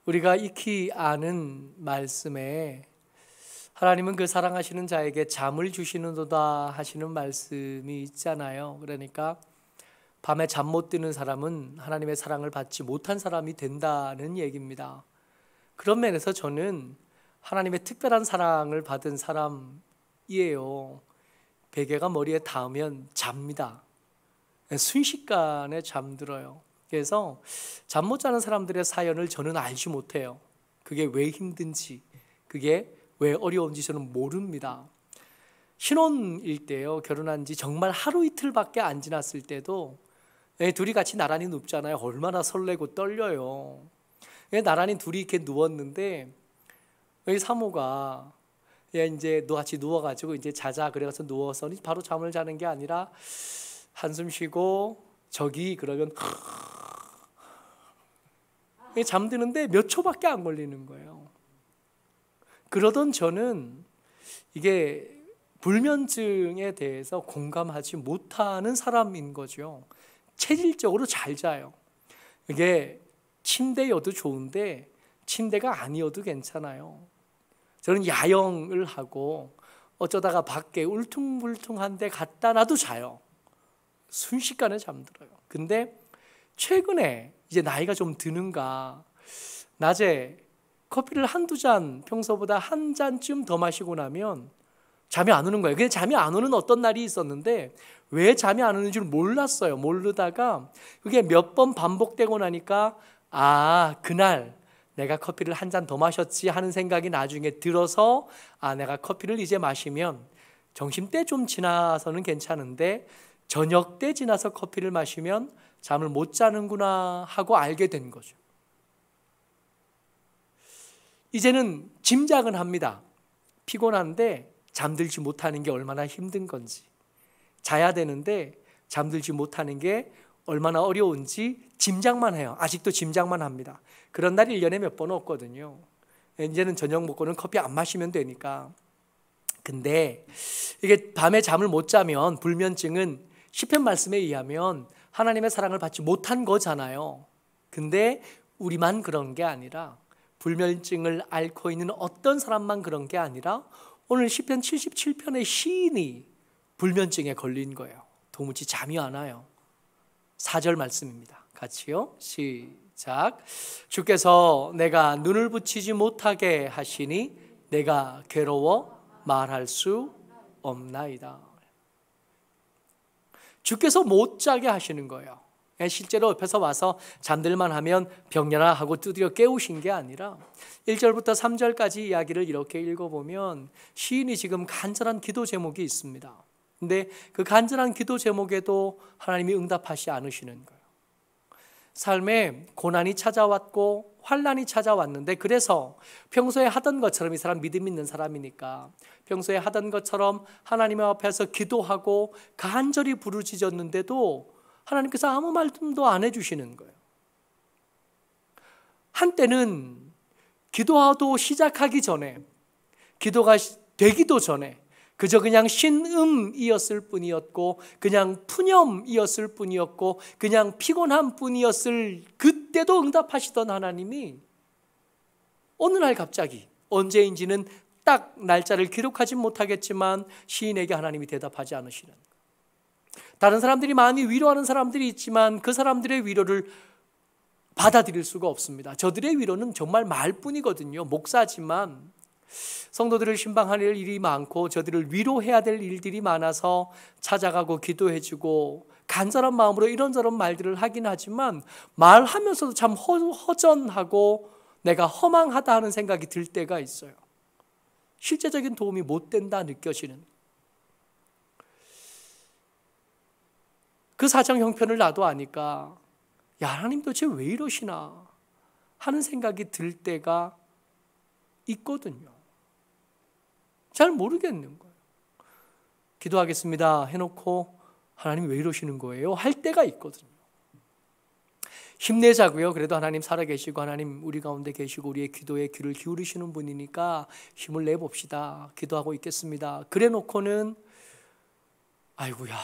우리가 익히 아는 말씀에 하나님은 그 사랑하시는 자에게 잠을 주시는도다 하시는 말씀이 있잖아요. 그러니까 밤에 잠 못 드는 사람은 하나님의 사랑을 받지 못한 사람이 된다는 얘기입니다. 그런 면에서 저는 하나님의 특별한 사랑을 받은 사람이에요. 베개가 머리에 닿으면 잡니다. 순식간에 잠들어요. 그래서 잠 못 자는 사람들의 사연을 저는 알지 못해요. 그게 왜 힘든지, 그게 왜 어려운지 저는 모릅니다. 신혼일 때요, 결혼한 지 정말 하루 이틀밖에 안 지났을 때도 둘이 같이 나란히 눕잖아요. 얼마나 설레고 떨려요. 나란히 둘이 이렇게 누웠는데 사모가 이제 같이 누워가지고 이제 자자 그래서 누워서 바로 잠을 자는 게 아니라 한숨 쉬고 저기 그러면 잠드는데 몇 초밖에 안 걸리는 거예요. 그러던 저는 이게 불면증에 대해서 공감하지 못하는 사람인 거죠. 체질적으로 잘 자요. 이게 침대여도 좋은데 침대가 아니어도 괜찮아요. 저는 야영을 하고 어쩌다가 밖에 울퉁불퉁한 데 갖다 놔도 자요. 순식간에 잠들어요. 근데 최근에 이제 나이가 좀 드는가 낮에 커피를 한두 잔 평소보다 한 잔쯤 더 마시고 나면 잠이 안 오는 거예요. 그냥 잠이 안 오는 어떤 날이 있었는데 왜 잠이 안 오는 줄 몰랐어요. 모르다가 그게 몇 번 반복되고 나니까 그날 내가 커피를 한 잔 더 마셨지 하는 생각이 나중에 들어서 내가 커피를 이제 마시면 점심때 좀 지나서는 괜찮은데 저녁 때 지나서 커피를 마시면 잠을 못 자는구나 하고 알게 된 거죠. 이제는 짐작은 합니다. 피곤한데 잠들지 못하는 게 얼마나 힘든 건지, 자야 되는데 잠들지 못하는 게 얼마나 어려운지 짐작만 해요. 아직도 짐작만 합니다. 그런 날이 1년에 몇 번 없거든요. 이제는 저녁 먹고는 커피 안 마시면 되니까. 근데 이게 밤에 잠을 못 자면 불면증은 시편 말씀에 의하면 하나님의 사랑을 받지 못한 거잖아요. 근데 우리만 그런 게 아니라 불면증을 앓고 있는 어떤 사람만 그런 게 아니라 오늘 시편 77편의 시인이 불면증에 걸린 거예요. 도무지 잠이 안 와요. 4절 말씀입니다. 같이요. 시작. 주께서 내가 눈을 붙이지 못하게 하시니 내가 괴로워 말할 수 없나이다. 주께서 못 자게 하시는 거예요. 실제로 옆에서 와서 잠들만 하면 병려나 하고 두드려 깨우신 게 아니라 1절부터 3절까지 이야기를 이렇게 읽어보면 시인이 지금 간절한 기도 제목이 있습니다. 근데 그 간절한 기도 제목에도 하나님이 응답하지 않으시는 거예요. 삶에 고난이 찾아왔고 환난이 찾아왔는데 그래서 평소에 하던 것처럼 이 사람 믿음 있는 사람이니까 평소에 하던 것처럼 하나님 앞에서 기도하고 간절히 부르짖었는데도 하나님께서 아무 말씀도 안 해주시는 거예요. 한때는 기도도 시작하기 전에 기도가 되기도 전에 그저 그냥 신음이었을 뿐이었고 그냥 푸념이었을 뿐이었고 그냥 피곤한 뿐이었을 그때도 응답하시던 하나님이 어느 날 갑자기 언제인지는 딱 날짜를 기록하지 못하겠지만 시인에게 하나님이 대답하지 않으시는 거예요. 다른 사람들이 많이 위로하는 사람들이 있지만 그 사람들의 위로를 받아들일 수가 없습니다. 저들의 위로는 정말 말뿐이거든요. 목사지만 성도들을 신방할 일이 많고 저들을 위로해야 될 일들이 많아서 찾아가고 기도해주고 간절한 마음으로 이런저런 말들을 하긴 하지만 말하면서도 참 허전하고 내가 허망하다 하는 생각이 들 때가 있어요. 실제적인 도움이 못 된다 느껴지는 그 사정 형편을 나도 아니까 하나님 도대체 왜 이러시나 하는 생각이 들 때가 있거든요. 잘 모르겠는 거예요. 기도하겠습니다 해놓고 하나님 왜 이러시는 거예요? 할 때가 있거든요. 힘내자고요. 그래도 하나님 살아계시고 하나님 우리 가운데 계시고 우리의 기도에 귀를 기울이시는 분이니까 힘을 내봅시다. 기도하고 있겠습니다. 그래 놓고는 아이고야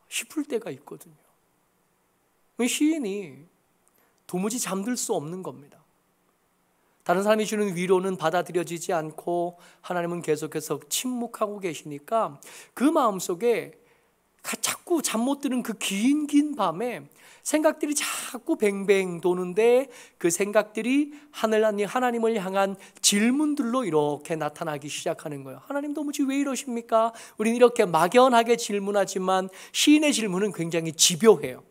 싶을 때가 있거든요. 시인이 도무지 잠들 수 없는 겁니다. 다른 사람이 주는 위로는 받아들여지지 않고 하나님은 계속해서 침묵하고 계시니까 그 마음속에 자꾸 잠 못 드는 그 긴 밤에 생각들이 자꾸 뱅뱅 도는데 그 생각들이 하나님을 향한 질문들로 이렇게 나타나기 시작하는 거예요. 하나님 도무지 왜 이러십니까? 우리는 이렇게 막연하게 질문하지만 시인의 질문은 굉장히 집요해요.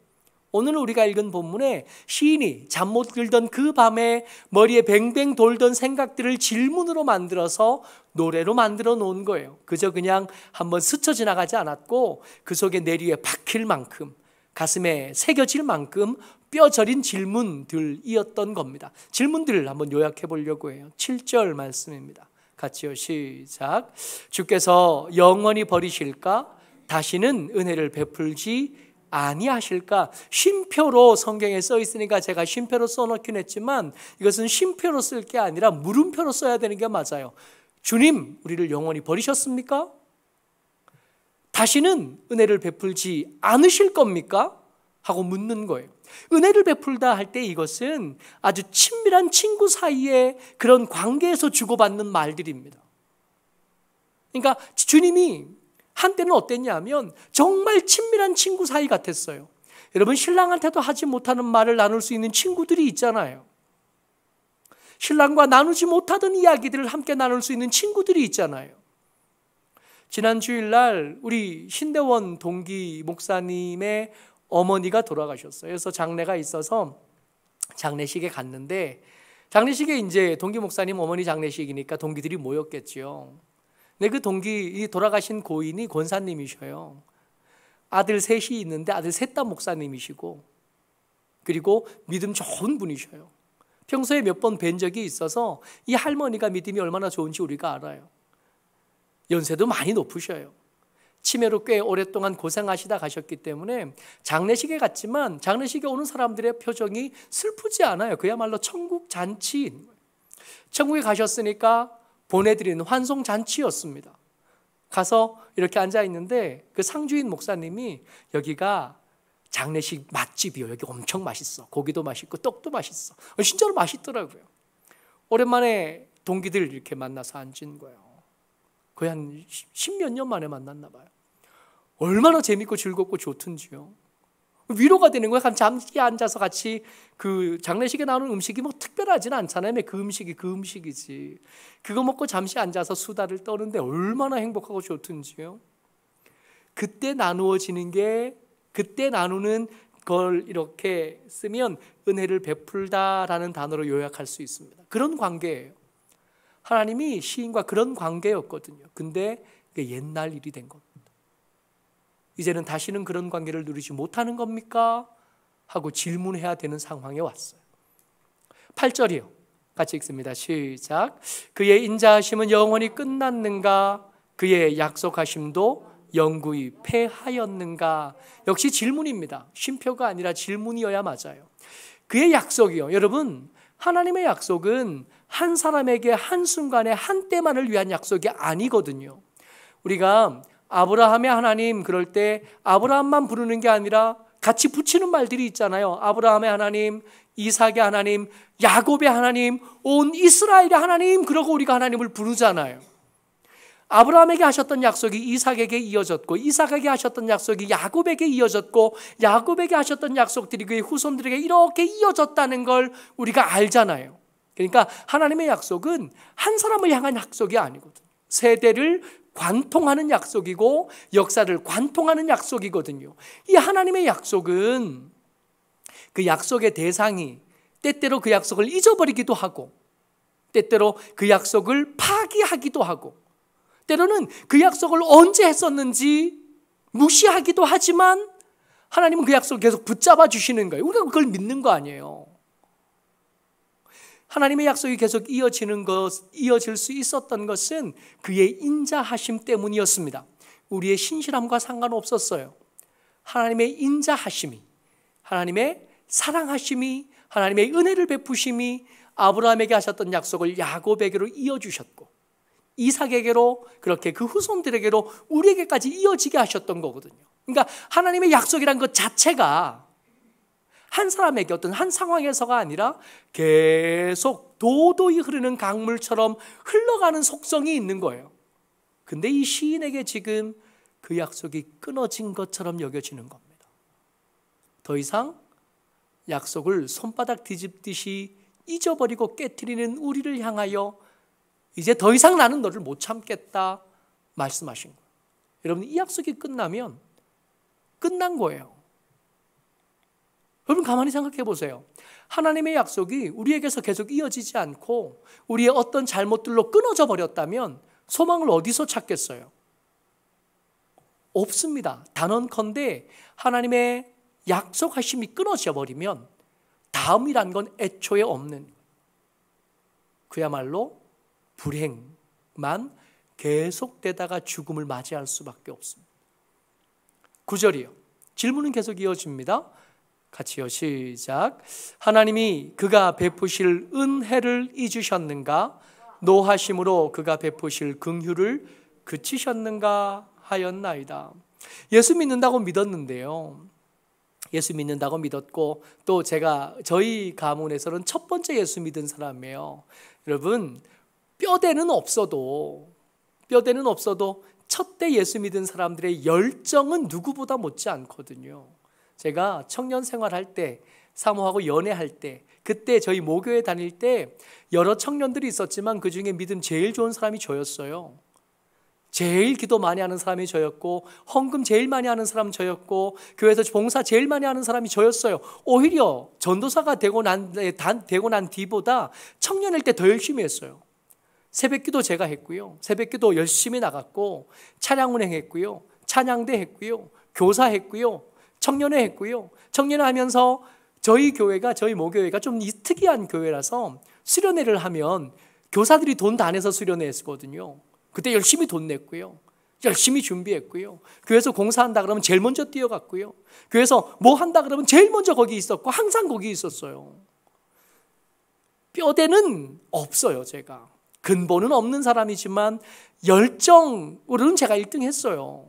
오늘 우리가 읽은 본문에 시인이 잠 못 들던 그 밤에 머리에 뱅뱅 돌던 생각들을 질문으로 만들어서 노래로 만들어 놓은 거예요. 그저 그냥 한번 스쳐 지나가지 않았고 그 속에 내리에 박힐 만큼, 가슴에 새겨질 만큼 뼈저린 질문들이었던 겁니다. 질문들을 한번 요약해 보려고 해요. 7절 말씀입니다. 같이요, 시작. 주께서 영원히 버리실까? 다시는 은혜를 베풀지 아니하실까? 쉼표로 성경에 써 있으니까 제가 쉼표로 써놓긴 했지만 이것은 쉼표로 쓸 게 아니라 물음표로 써야 되는 게 맞아요. 주님, 우리를 영원히 버리셨습니까? 다시는 은혜를 베풀지 않으실 겁니까? 하고 묻는 거예요. 은혜를 베풀다 할 때 이것은 아주 친밀한 친구 사이의 그런 관계에서 주고받는 말들입니다. 그러니까 주님이 한때는 어땠냐면 정말 친밀한 친구 사이 같았어요. 여러분, 신랑한테도 하지 못하는 말을 나눌 수 있는 친구들이 있잖아요. 신랑과 나누지 못하던 이야기들을 함께 나눌 수 있는 친구들이 있잖아요. 지난 주일날 우리 신대원 동기 목사님의 어머니가 돌아가셨어요. 그래서 장례가 있어서 장례식에 갔는데, 장례식에 이제 동기 목사님 어머니 장례식이니까 동기들이 모였겠죠. 근데 그 동기, 돌아가신 고인이 권사님이셔요. 아들 셋이 있는데 아들 셋 다 목사님이시고, 그리고 믿음 좋은 분이셔요. 평소에 몇 번 뵌 적이 있어서 이 할머니가 믿음이 얼마나 좋은지 우리가 알아요. 연세도 많이 높으셔요. 치매로 꽤 오랫동안 고생하시다 가셨기 때문에 장례식에 갔지만 장례식에 오는 사람들의 표정이 슬프지 않아요. 그야말로 천국 잔치인 거예요. 천국에 가셨으니까 보내드리는 환송 잔치였습니다. 가서 이렇게 앉아 있는데 그 상주인 목사님이 여기가 장례식 맛집이요. 여기 엄청 맛있어. 고기도 맛있고 떡도 맛있어. 진짜로 맛있더라고요. 오랜만에 동기들 이렇게 만나서 앉은 거예요. 거의 한 10몇 년 만에 만났나 봐요. 얼마나 재밌고 즐겁고 좋던지요. 위로가 되는 거예요. 잠시 앉아서 같이 그 장례식에 나오는 음식이 뭐 특별하지는 않잖아요. 그 음식이 그 음식이지. 그거 먹고 잠시 앉아서 수다를 떠는데 얼마나 행복하고 좋던지요. 그때 나누어지는 게, 그때 나누는 걸 이렇게 쓰면 은혜를 베풀다라는 단어로 요약할 수 있습니다. 그런 관계예요. 하나님이 시인과 그런 관계였거든요. 근데 그게 옛날 일이 된 겁니다. 이제는 다시는 그런 관계를 누리지 못하는 겁니까? 하고 질문해야 되는 상황에 왔어요. 8절이요. 같이 읽습니다. 시작. 그의 인자하심은 영원히 끝났는가? 그의 약속하심도 영구히 패하였는가? 역시 질문입니다. 쉼표가 아니라 질문이어야 맞아요. 그의 약속이요. 여러분, 하나님의 약속은 한 사람에게 한순간에 한때만을 위한 약속이 아니거든요. 우리가 아브라함의 하나님 그럴 때 아브라함만 부르는 게 아니라 같이 붙이는 말들이 있잖아요. 아브라함의 하나님, 이삭의 하나님, 야곱의 하나님, 온 이스라엘의 하나님, 그러고 우리가 하나님을 부르잖아요. 아브라함에게 하셨던 약속이 이삭에게 이어졌고, 이삭에게 하셨던 약속이 야곱에게 이어졌고, 야곱에게 하셨던 약속들이 그의 후손들에게 이렇게 이어졌다는 걸 우리가 알잖아요. 그러니까 하나님의 약속은 한 사람을 향한 약속이 아니거든요. 세대를 관통하는 약속이고 역사를 관통하는 약속이거든요. 이 하나님의 약속은 그 약속의 대상이 때때로 그 약속을 잊어버리기도 하고, 때때로 그 약속을 파기하기도 하고, 때로는 그 약속을 언제 했었는지 무시하기도 하지만 하나님은 그 약속을 계속 붙잡아 주시는 거예요. 우리가 그걸 믿는 거 아니에요. 하나님의 약속이 계속 이어질 수 있었던 것은 그의 인자하심 때문이었습니다. 우리의 신실함과 상관없었어요. 하나님의 인자하심이, 하나님의 사랑하심이, 하나님의 은혜를 베푸심이 아브라함에게 하셨던 약속을 야곱에게로 이어주셨고, 이삭에게로, 그렇게 그 후손들에게로 우리에게까지 이어지게 하셨던 거거든요. 그러니까 하나님의 약속이란 것 자체가 한 사람에게 어떤 한 상황에서가 아니라 계속 도도히 흐르는 강물처럼 흘러가는 속성이 있는 거예요. 근데 이 시인에게 지금 그 약속이 끊어진 것처럼 여겨지는 겁니다. 더 이상 약속을 손바닥 뒤집듯이 잊어버리고 깨트리는 우리를 향하여 이제 더 이상 나는 너를 못 참겠다 말씀하신 거예요. 여러분, 이 약속이 끝나면 끝난 거예요. 여러분, 가만히 생각해 보세요. 하나님의 약속이 우리에게서 계속 이어지지 않고 우리의 어떤 잘못들로 끊어져 버렸다면 소망을 어디서 찾겠어요? 없습니다. 단언컨대 하나님의 약속하심이 끊어져 버리면 다음이란 건 애초에 없는, 그야말로 불행만 계속되다가 죽음을 맞이할 수밖에 없습니다. 9절이요. 질문은 계속 이어집니다. 같이요. 시작. 하나님이 그가 베푸실 은혜를 잊으셨는가? 노하심으로 그가 베푸실 긍휼을 그치셨는가 하였나이다. 예수 믿는다고 믿었는데요. 예수 믿는다고 믿었고 또 저희 가문에서는 첫 번째 예수 믿은 사람이에요. 여러분, 뼈대는 없어도 첫 때 예수 믿은 사람들의 열정은 누구보다 못지 않거든요. 제가 청년 생활할 때, 사모하고 연애할 때, 그때 저희 모교에 다닐 때 여러 청년들이 있었지만 그 중에 믿음 제일 좋은 사람이 저였어요. 제일 기도 많이 하는 사람이 저였고 헌금 제일 많이 하는 사람 저였고 교회에서 봉사 제일 많이 하는 사람이 저였어요. 오히려 전도사가 되고 난 뒤보다 청년일 때 더 열심히 했어요. 새벽기도 제가 했고요. 새벽기도 열심히 나갔고 찬양 운행했고요. 찬양대 했고요. 교사했고요. 청년회 했고요. 청년회 하면서 저희 모교회가 좀 특이한 교회라서 수련회를 하면 교사들이 돈 다 내서 수련회 했거든요. 그때 열심히 돈 냈고요. 열심히 준비했고요. 교회에서 공사한다 그러면 제일 먼저 뛰어갔고요. 교회에서 뭐 한다 그러면 제일 먼저 거기 있었고 항상 거기 있었어요. 뼈대는 없어요. 제가 근본은 없는 사람이지만 열정으로는 제가 1등 했어요.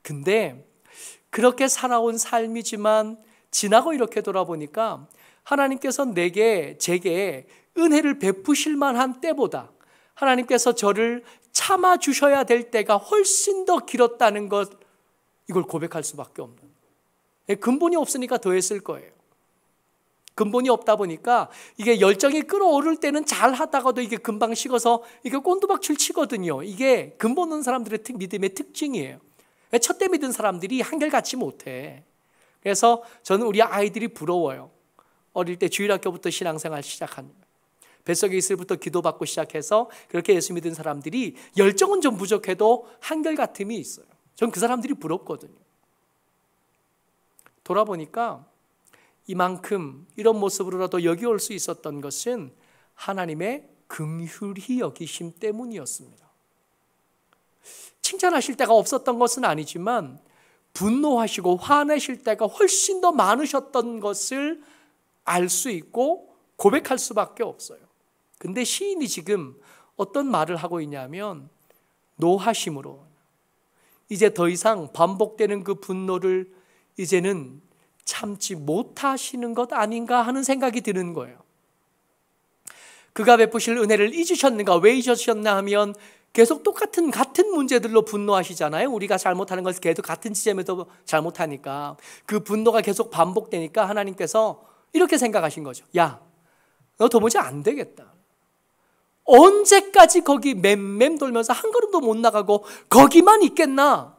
근데 그렇게 살아온 삶이지만 지나고 이렇게 돌아보니까 하나님께서 제게 은혜를 베푸실 만한 때보다 하나님께서 저를 참아주셔야 될 때가 훨씬 더 길었다는 것, 이걸 고백할 수밖에 없는, 근본이 없으니까 더 했을 거예요. 근본이 없다 보니까 이게 열정이 끌어오를 때는 잘 하다가도 이게 금방 식어서 이게 꼰두박질 치거든요. 이게 근본 없는 사람들의 믿음의 특징이에요. 첫 때 믿은 사람들이 한결같이 못해. 그래서 저는 우리 아이들이 부러워요. 어릴 때 주일학교부터 신앙생활 시작한, 뱃속에 있을 부터 기도받고 시작해서 그렇게 예수 믿은 사람들이 열정은 좀 부족해도 한결같음이 있어요. 전 그 사람들이 부럽거든요. 돌아보니까 이만큼 이런 모습으로라도 여기 올 수 있었던 것은 하나님의 긍휼히 여기심 때문이었습니다. 칭찬하실 때가 없었던 것은 아니지만 분노하시고 화내실 때가 훨씬 더 많으셨던 것을 알 수 있고 고백할 수밖에 없어요. 근데 시인이 지금 어떤 말을 하고 있냐면 노하심으로, 이제 더 이상 반복되는 그 분노를 이제는 참지 못하시는 것 아닌가 하는 생각이 드는 거예요. 그가 베푸실 은혜를 잊으셨는가? 왜 잊으셨나 하면 계속 같은 문제들로 분노하시잖아요. 우리가 잘못하는 것을 계속 같은 지점에서 잘못하니까 그 분노가 계속 반복되니까 하나님께서 이렇게 생각하신 거죠. 야, 너 도무지 안 되겠다. 언제까지 거기 맴맴 돌면서 한 걸음도 못 나가고 거기만 있겠나?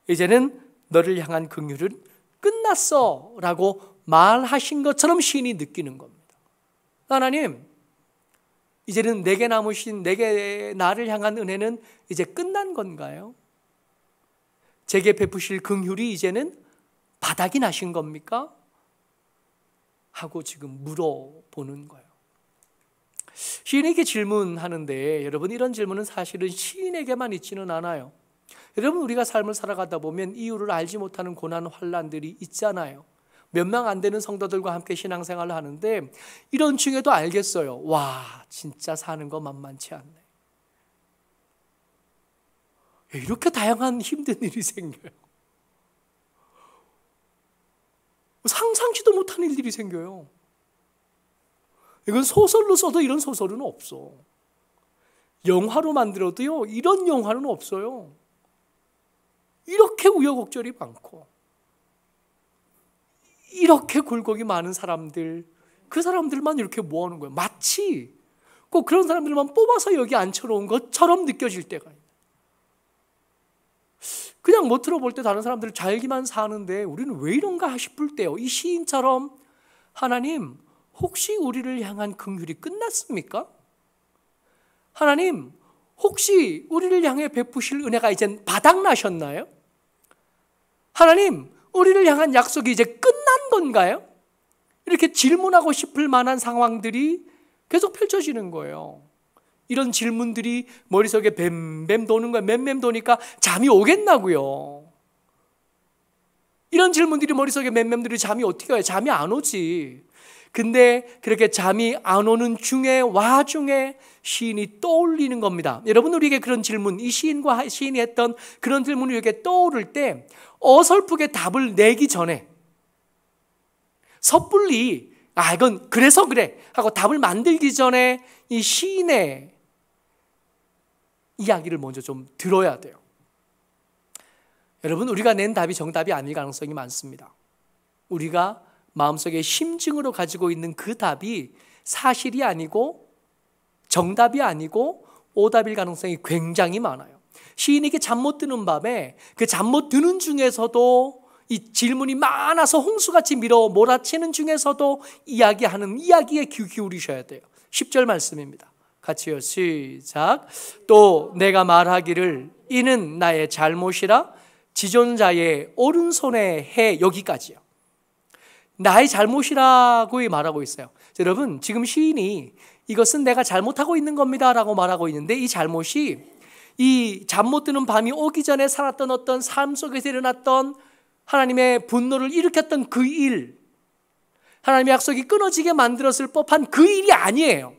이제는 너를 향한 긍휼은 끝났어 라고 말하신 것처럼 시인이 느끼는 겁니다. 하나님, 이제는 내게 나를 향한 은혜는 이제 끝난 건가요? 제게 베푸실 긍휼이 이제는 바닥이 나신 겁니까? 하고 지금 물어보는 거예요. 시인에게 질문하는데 여러분, 이런 질문은 사실은 시인에게만 있지는 않아요. 여러분, 우리가 삶을 살아가다 보면 이유를 알지 못하는 고난, 환난들이 있잖아요. 몇 명 안 되는 성도들과 함께 신앙생활을 하는데 이런 중에도 알겠어요. 와, 진짜 사는 거 만만치 않네. 이렇게 다양한 힘든 일이 생겨요. 못하는 일들이 생겨요. 이건 소설로 써도 이런 소설은 없어. 영화로 만들어도요, 이런 영화는 없어요. 이렇게 우여곡절이 많고, 이렇게 굴곡이 많은 사람들, 그 사람들만 이렇게 모아놓은 거예요. 마치 꼭 그런 사람들만 뽑아서 여기 앉혀놓은 것처럼 느껴질 때가 있어요. 그냥 멋들어 볼 때 다른 사람들 잘기만 사는데 우리는 왜 이런가 싶을 때요, 이 시인처럼 하나님, 혹시 우리를 향한 긍휼이 끝났습니까? 하나님, 혹시 우리를 향해 베푸실 은혜가 이젠 바닥나셨나요? 하나님, 우리를 향한 약속이 이제 끝난 건가요? 이렇게 질문하고 싶을 만한 상황들이 계속 펼쳐지는 거예요. 이런 질문들이 머릿속에 뱀뱀 도는 거예요. 맴맴 도니까 잠이 오겠나고요. 이런 질문들이 머릿속에 맴맴들이 잠이 어떻게 와요? 잠이 안 오지. 근데 그렇게 잠이 안 오는 와중에 시인이 떠올리는 겁니다. 여러분, 우리에게 그런 질문, 이 시인과 시인이 했던 그런 질문이 이렇게 떠오를 때 어설프게 답을 내기 전에 섣불리 이건 그래서 그래 하고 답을 만들기 전에 이 시인의 이야기를 먼저 좀 들어야 돼요. 여러분, 우리가 낸 답이 정답이 아닐 가능성이 많습니다. 우리가 마음속에 심증으로 가지고 있는 그 답이 사실이 아니고 정답이 아니고 오답일 가능성이 굉장히 많아요. 시인에게 잠 못 드는 밤에 그 잠 못 드는 중에서도 이 질문이 많아서 홍수같이 밀어 몰아치는 중에서도 이야기하는 이야기에 귀 기울이셔야 돼요. 10절 말씀입니다. 같이요, 시작. 또 내가 말하기를 이는 나의 잘못이라 지존자의 오른손에 해, 여기까지요. 나의 잘못이라고 말하고 있어요. 여러분, 지금 시인이 이것은 내가 잘못하고 있는 겁니다 라고 말하고 있는데, 이 잘못이 이 잠 못 드는 밤이 오기 전에 살았던 어떤 삶 속에서 일어났던 하나님의 분노를 일으켰던 그 일, 하나님의 약속이 끊어지게 만들었을 법한 그 일이 아니에요.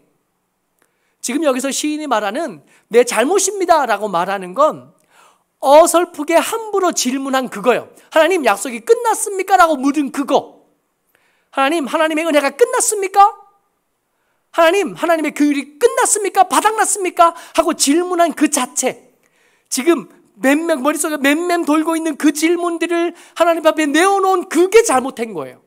지금 여기서 시인이 말하는 내 잘못입니다 라고 말하는 건 어설프게 함부로 질문한 그거예요. 하나님, 약속이 끝났습니까? 라고 물은 그거. 하나님, 하나님의 은혜가 끝났습니까? 하나님, 하나님의 긍휼이 끝났습니까? 바닥났습니까? 하고 질문한 그 자체. 지금 머릿속에 맴맴 돌고 있는 그 질문들을 하나님 앞에 내어놓은 그게 잘못된 거예요.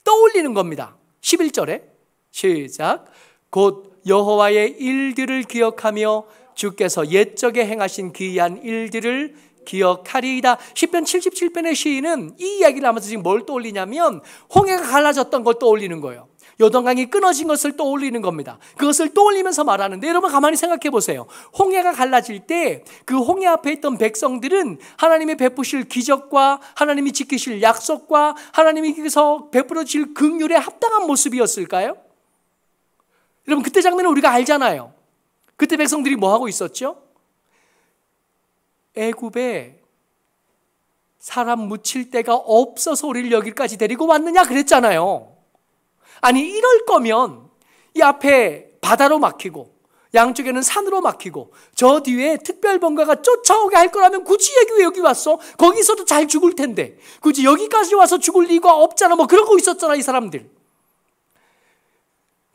떠올리는 겁니다. 11절에 시작. 곧 여호와의 일들을 기억하며 주께서 옛적에 행하신 기이한 일들을 기억하리이다. 시편 77편의 시인은 이 이야기를 하면서 지금 뭘 떠올리냐면 홍해가 갈라졌던 걸 떠올리는 거예요. 요단강이 끊어진 것을 떠올리는 겁니다. 그것을 떠올리면서 말하는데, 여러분 가만히 생각해 보세요. 홍해가 갈라질 때 그 홍해 앞에 있던 백성들은 하나님이 베푸실 기적과 하나님이 지키실 약속과 하나님이 거기서 베풀어 주실 긍휼에 합당한 모습이었을까요? 여러분, 그때 장면을 우리가 알잖아요. 그때 백성들이 뭐 하고 있었죠? 애굽에 사람 묻힐 데가 없어서 우리를 여기까지 데리고 왔느냐 그랬잖아요. 아니, 이럴 거면 이 앞에 바다로 막히고 양쪽에는 산으로 막히고 저 뒤에 특별본가가 쫓아오게 할 거라면 굳이 왜 여기 왔어? 거기서도 잘 죽을 텐데 굳이 여기까지 와서 죽을 리가 없잖아. 뭐 그러고 있었잖아, 이 사람들.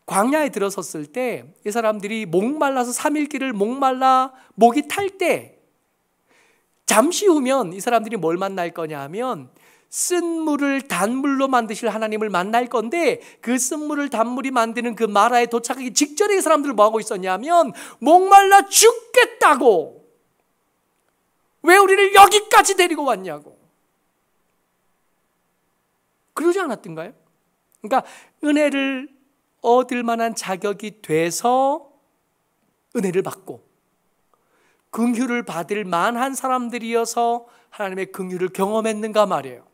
광야에 들어섰을 때 이 사람들이 목말라서 3일 길을 목말라 목이 탈 때 잠시 후면 이 사람들이 뭘 만날 거냐 하면 쓴 물을 단물로 만드실 하나님을 만날 건데, 그 쓴 물을 단물이 만드는 그 마라에 도착하기 직전에 이 사람들은 뭐 하고 있었냐면 목말라 죽겠다고, 왜 우리를 여기까지 데리고 왔냐고 그러지 않았던가요? 그러니까 은혜를 얻을 만한 자격이 돼서 은혜를 받고 긍휼을 받을 만한 사람들이어서 하나님의 긍휼을 경험했는가 말이에요.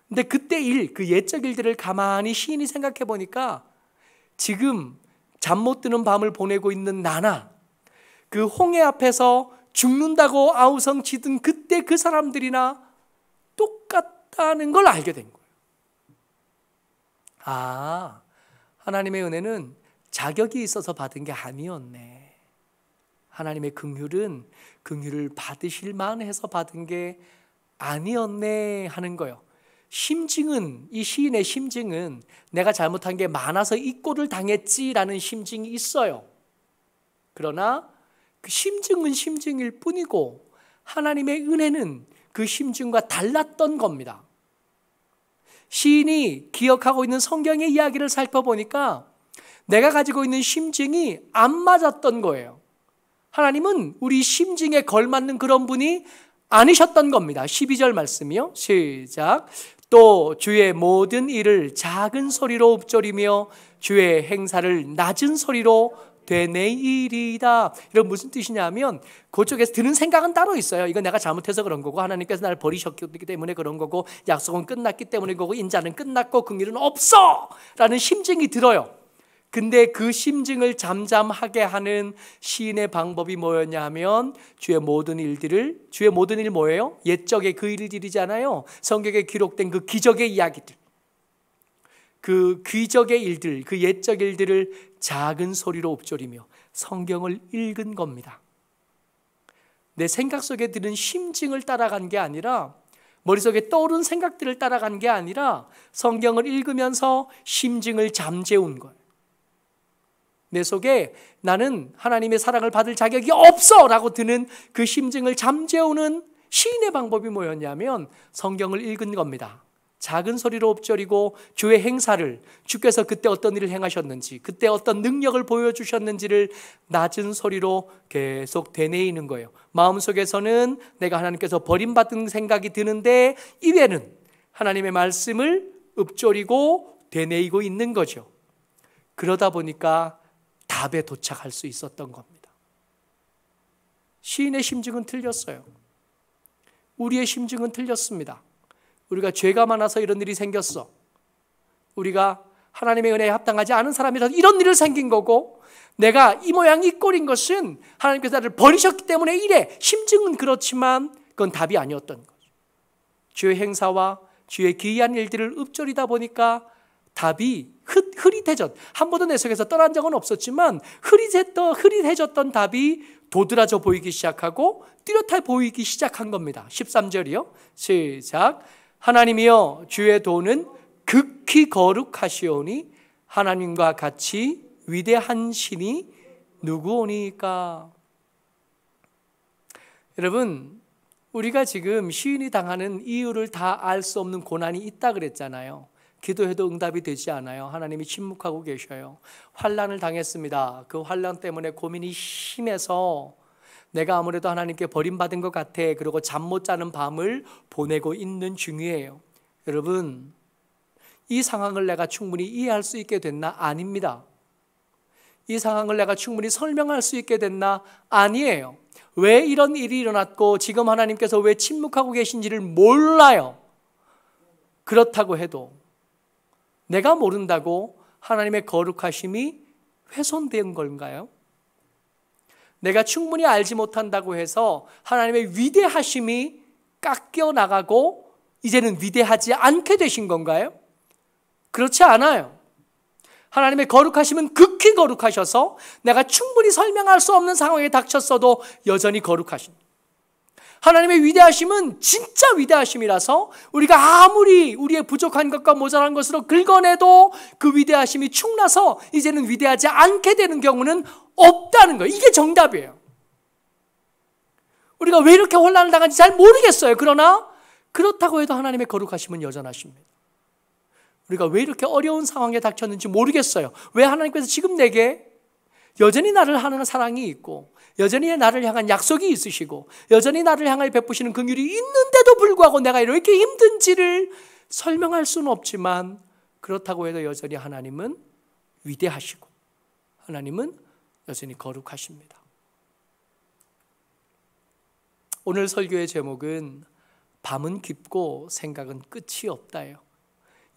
근데 그때 그 옛적 일들을 가만히 시인이 생각해 보니까 지금 잠 못 드는 밤을 보내고 있는 나나 그 홍해 앞에서 죽는다고 아우성치던 그때 그 사람들이나 똑같다는 걸 알게 된 거예요. 아, 하나님의 은혜는 자격이 있어서 받은 게 아니었네. 하나님의 긍휼은 긍휼을 받으실 만해서 받은 게 아니었네 하는 거예요. 심증은, 이 시인의 심증은 내가 잘못한 게 많아서 이 꼴을 당했지라는 심증이 있어요. 그러나 그 심증은 심증일 뿐이고 하나님의 은혜는 그 심증과 달랐던 겁니다. 시인이 기억하고 있는 성경의 이야기를 살펴보니까 내가 가지고 있는 심증이 안 맞았던 거예요. 하나님은 우리 심증에 걸맞는 그런 분이 아니셨던 겁니다. 12절 말씀이요. 시작. 또 주의 모든 일을 작은 소리로 읊조리며 주의 행사를 낮은 소리로 되뇌이리이다. 이런 무슨 뜻이냐면 그쪽에서 드는 생각은 따로 있어요. 이건 내가 잘못해서 그런 거고 하나님께서 나를 버리셨기 때문에 그런 거고 약속은 끝났기 때문에 그거고 인자는 끝났고 긍휼은 없어 라는 심증이 들어요. 근데 그 심증을 잠잠하게 하는 시인의 방법이 뭐였냐 하면 주의 모든 일들을, 주의 모든 일 뭐예요? 옛적의 그 일들이잖아요. 성경에 기록된 그 기적의 이야기들, 그 기적의 일들, 그 옛적 일들을 작은 소리로 읊조리며 성경을 읽은 겁니다. 내 생각 속에 드는 심증을 따라간 게 아니라, 머릿속에 떠오른 생각들을 따라간 게 아니라 성경을 읽으면서 심증을 잠재운 거예요. 내 속에 나는 하나님의 사랑을 받을 자격이 없어 라고 드는 그 심증을 잠재우는 시인의 방법이 뭐였냐면 성경을 읽은 겁니다. 작은 소리로 읊조리고 주의 행사를, 주께서 그때 어떤 일을 행하셨는지, 그때 어떤 능력을 보여주셨는지를 낮은 소리로 계속 되뇌이는 거예요. 마음속에서는 내가 하나님께서 버림받은 생각이 드는데 입에는 하나님의 말씀을 읊조리고 되뇌이고 있는 거죠. 그러다 보니까 답에 도착할 수 있었던 겁니다. 시인의 심증은 틀렸어요. 우리의 심증은 틀렸습니다. 우리가 죄가 많아서 이런 일이 생겼어. 우리가 하나님의 은혜에 합당하지 않은 사람이라서 이런 일을 생긴 거고, 내가 이 모양 이 꼴인 것은 하나님께서 나를 버리셨기 때문에 이래. 심증은 그렇지만 그건 답이 아니었던 거죠. 주의 행사와 주의 기이한 일들을 읊조리다 보니까 답이 흐릿해졌. 한 번도 내 속에서 떠난 적은 없었지만 흐릿해졌던 답이 도드라져 보이기 시작하고 뚜렷해 보이기 시작한 겁니다. 13절이요. 시작. 하나님이여 주의 도는 극히 거룩하시오니 하나님과 같이 위대한 신이 누구오니까. 여러분, 우리가 지금 시인이 당하는 이유를 다 알 수 없는 고난이 있다 그랬잖아요. 기도해도 응답이 되지 않아요. 하나님이 침묵하고 계셔요. 환난을 당했습니다. 그 환난 때문에 고민이 심해서 내가 아무래도 하나님께 버림받은 것 같아. 그리고 잠 못 자는 밤을 보내고 있는 중이에요. 여러분, 이 상황을 내가 충분히 이해할 수 있게 됐나? 아닙니다. 이 상황을 내가 충분히 설명할 수 있게 됐나? 아니에요. 왜 이런 일이 일어났고 지금 하나님께서 왜 침묵하고 계신지를 몰라요. 그렇다고 해도 내가 모른다고 하나님의 거룩하심이 훼손된 건가요? 내가 충분히 알지 못한다고 해서 하나님의 위대하심이 깎여 나가고 이제는 위대하지 않게 되신 건가요? 그렇지 않아요. 하나님의 거룩하심은 극히 거룩하셔서 내가 충분히 설명할 수 없는 상황에 닥쳤어도 여전히 거룩하십니다. 하나님의 위대하심은 진짜 위대하심이라서 우리가 아무리 우리의 부족한 것과 모자란 것으로 긁어내도 그 위대하심이 축나서 이제는 위대하지 않게 되는 경우는 없다는 거예요. 이게 정답이에요. 우리가 왜 이렇게 혼란을 당한지 잘 모르겠어요. 그러나 그렇다고 해도 하나님의 거룩하심은 여전하십니다. 우리가 왜 이렇게 어려운 상황에 닥쳤는지 모르겠어요. 왜 하나님께서 지금 내게 여전히 나를 하는 사랑이 있고 여전히 나를 향한 약속이 있으시고 여전히 나를 향하여 베푸시는 긍휼이 있는데도 불구하고 내가 이렇게 힘든지를 설명할 수는 없지만 그렇다고 해도 여전히 하나님은 위대하시고 하나님은 여전히 거룩하십니다. 오늘 설교의 제목은 밤은 깊고 생각은 끝이 없다예요.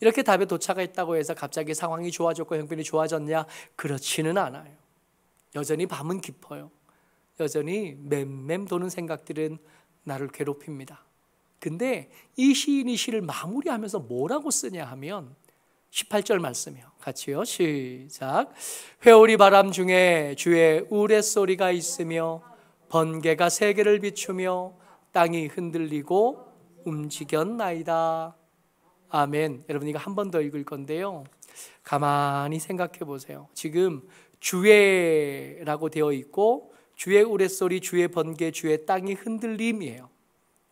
이렇게 답에 도착했다고 해서 갑자기 상황이 좋아졌고 형편이 좋아졌냐? 그렇지는 않아요. 여전히 밤은 깊어요. 여전히 맴맴 도는 생각들은 나를 괴롭힙니다. 근데 이 시인이 시를 마무리하면서 뭐라고 쓰냐 하면 18절 말씀이요. 같이요. 시작. 회오리 바람 중에 주의 우레소리가 있으며 번개가 세계를 비추며 땅이 흔들리고 움직였나이다. 아멘. 여러분 이거 한 번 더 읽을 건데요. 가만히 생각해 보세요. 지금 주의라고 되어 있고 주의 우레소리, 주의 번개, 주의 땅이 흔들림이에요.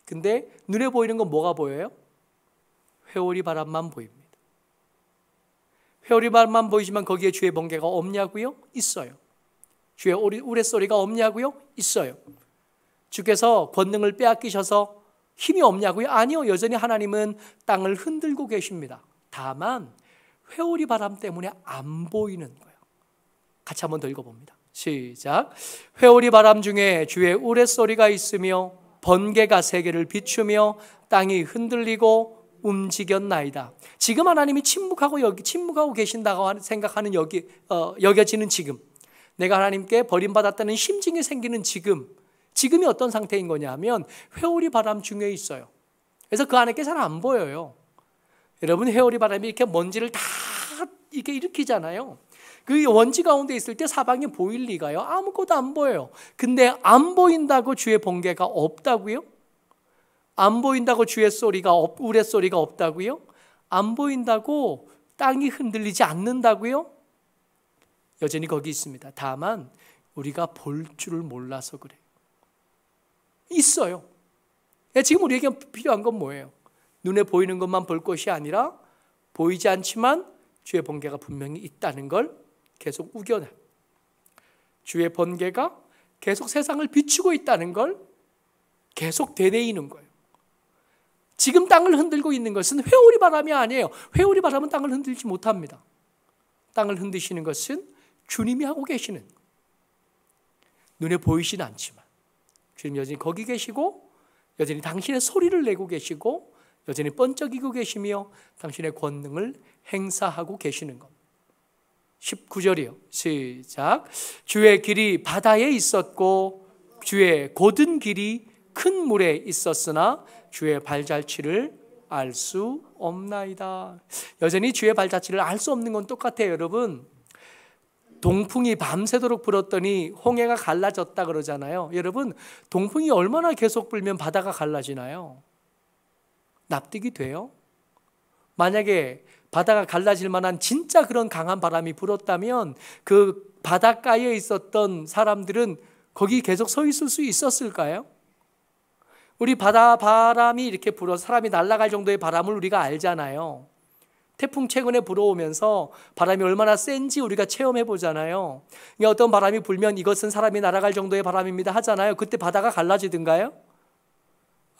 근데 눈에 보이는 건 뭐가 보여요? 회오리 바람만 보입니다. 회오리 바람만 보이지만 거기에 주의 번개가 없냐고요? 있어요. 주의 우레소리가 없냐고요? 있어요. 주께서 권능을 빼앗기셔서 힘이 없냐고요? 아니요. 여전히 하나님은 땅을 흔들고 계십니다. 다만 회오리 바람 때문에 안 보이는 거예요. 같이 한번 더 읽어봅니다. 시작. 회오리 바람 중에 주의 우레소리가 있으며 번개가 세계를 비추며 땅이 흔들리고 움직였나이다. 지금 하나님이 침묵하고 계신다고 생각하는 여겨지는 지금, 내가 하나님께 버림받았다는 심증이 생기는 지금이 어떤 상태인 거냐면 회오리 바람 중에 있어요. 그래서 그 안에 게 잘 안 보여요. 여러분 회오리 바람이 이렇게 먼지를 다 이렇게 일으키잖아요. 그 먼지 가운데 있을 때 사방이 보일 리가요? 아무것도 안 보여요. 근데 안 보인다고 주의 번개가 없다고요? 안 보인다고 주의 우레소리가 없다고요? 안 보인다고 땅이 흔들리지 않는다고요? 여전히 거기 있습니다. 다만 우리가 볼 줄을 몰라서 그래요. 있어요. 지금 우리에게 필요한 건 뭐예요? 눈에 보이는 것만 볼 것이 아니라 보이지 않지만 주의 번개가 분명히 있다는 걸 계속 우겨내. 주의 번개가 계속 세상을 비추고 있다는 걸 계속 되뇌이는 거예요. 지금 땅을 흔들고 있는 것은 회오리 바람이 아니에요. 회오리 바람은 땅을 흔들지 못합니다. 땅을 흔드시는 것은 주님이 하고 계시는, 눈에 보이지는 않지만 주님 여전히 거기 계시고 여전히 당신의 소리를 내고 계시고 여전히 번쩍이고 계시며 당신의 권능을 행사하고 계시는 겁니다. 19절이요. 시작. 주의 길이 바다에 있었고 주의 곧은 길이 큰 물에 있었으나 주의 발자취를 알 수 없나이다. 여전히 주의 발자취를 알 수 없는 건 똑같아요. 여러분, 동풍이 밤새도록 불었더니 홍해가 갈라졌다 그러잖아요. 여러분, 동풍이 얼마나 계속 불면 바다가 갈라지나요? 납득이 돼요? 만약에 바다가 갈라질 만한 진짜 그런 강한 바람이 불었다면 그 바닷가에 있었던 사람들은 거기 계속 서 있을 수 있었을까요? 우리 바다 바람이 이렇게 불어 사람이 날아갈 정도의 바람을 우리가 알잖아요. 태풍 최근에 불어오면서 바람이 얼마나 센지 우리가 체험해 보잖아요. 어떤 바람이 불면 이것은 사람이 날아갈 정도의 바람입니다 하잖아요. 그때 바다가 갈라지든가요?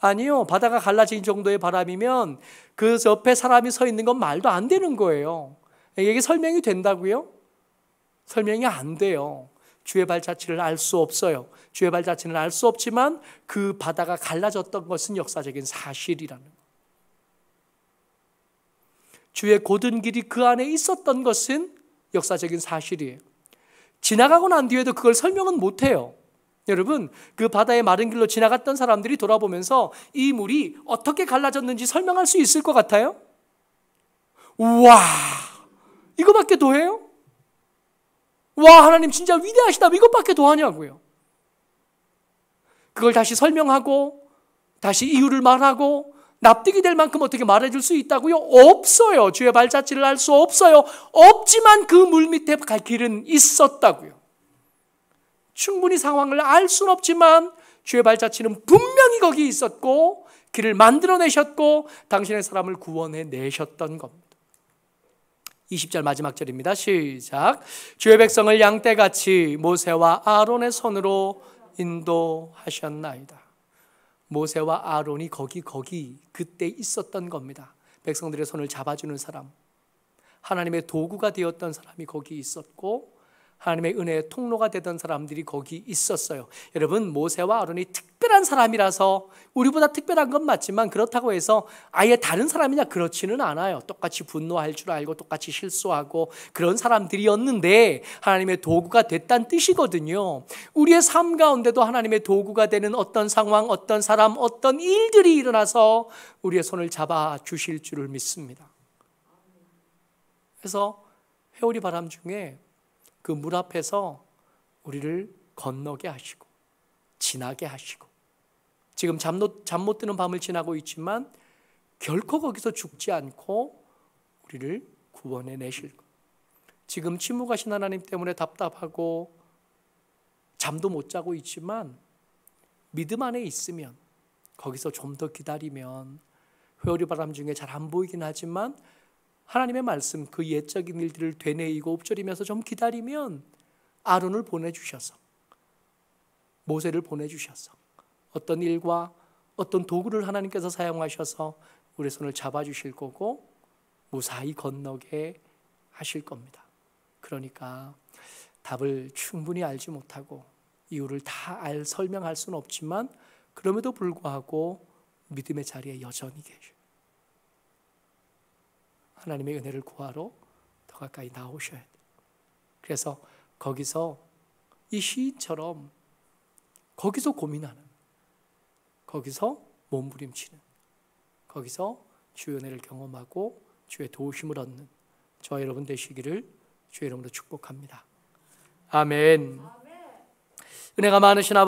아니요. 바다가 갈라진 정도의 바람이면 그 옆에 사람이 서 있는 건 말도 안 되는 거예요. 이게 설명이 된다고요? 설명이 안 돼요. 주의 발자취를 알 수 없어요. 주의 발자취는 알 수 없지만 그 바다가 갈라졌던 것은 역사적인 사실이라는 거예요. 주의 곧은 길이 그 안에 있었던 것은 역사적인 사실이에요. 지나가고 난 뒤에도 그걸 설명은 못해요. 여러분, 그 바다의 마른 길로 지나갔던 사람들이 돌아보면서 이 물이 어떻게 갈라졌는지 설명할 수 있을 것 같아요? 우와, 이거밖에 더 해요? 와, 하나님 진짜 위대하시다. 이것밖에 더 하냐고요. 그걸 다시 설명하고 다시 이유를 말하고 납득이 될 만큼 어떻게 말해줄 수 있다고요? 없어요. 주의 발자취를 알 수 없어요. 없지만 그 물 밑에 갈 길은 있었다고요. 충분히 상황을 알 수는 없지만 주의 발자취는 분명히 거기 있었고 길을 만들어내셨고 당신의 사람을 구원해 내셨던 겁니다. 20절 마지막 절입니다. 시작. 주의 백성을 양떼같이 모세와 아론의 손으로 인도하셨나이다. 모세와 아론이 거기 그때 있었던 겁니다. 백성들의 손을 잡아주는 사람, 하나님의 도구가 되었던 사람이 거기 있었고 하나님의 은혜의 통로가 되던 사람들이 거기 있었어요. 여러분, 모세와 아론이 특별한 사람이라서 우리보다 특별한 건 맞지만 그렇다고 해서 아예 다른 사람이냐? 그렇지는 않아요. 똑같이 분노할 줄 알고 똑같이 실수하고 그런 사람들이었는데 하나님의 도구가 됐다는 뜻이거든요. 우리의 삶 가운데도 하나님의 도구가 되는 어떤 상황, 어떤 사람, 어떤 일들이 일어나서 우리의 손을 잡아 주실 줄을 믿습니다. 그래서 회오리 바람 중에 그 물 앞에서 우리를 건너게 하시고 지나게 하시고 지금 잠 못 드는 밤을 지나고 있지만 결코 거기서 죽지 않고 우리를 구원해 내실 것. 지금 침묵하신 하나님 때문에 답답하고 잠도 못 자고 있지만 믿음 안에 있으면, 거기서 좀 더 기다리면, 회오리 바람 중에 잘 안 보이긴 하지만 하나님의 말씀, 그 옛적인 일들을 되뇌이고 엎드리면서 좀 기다리면 아론을 보내주셔서, 모세를 보내주셔서, 어떤 일과 어떤 도구를 하나님께서 사용하셔서 우리 손을 잡아주실 거고 무사히 건너게 하실 겁니다. 그러니까 답을 충분히 알지 못하고 이유를 다 설명할 수는 없지만 그럼에도 불구하고 믿음의 자리에 여전히 계셔요. 하나님의 은혜를 구하러 더 가까이 나오셔야 돼요. 그래서 거기서 이 시인처럼 거기서 고민하는, 거기서 몸부림치는, 거기서 주의 은혜를 경험하고 주의 도우심을 얻는 저와 여러분 되시기를 주의 이름으로 축복합니다. 아멘. 은혜가 많으신 아버지,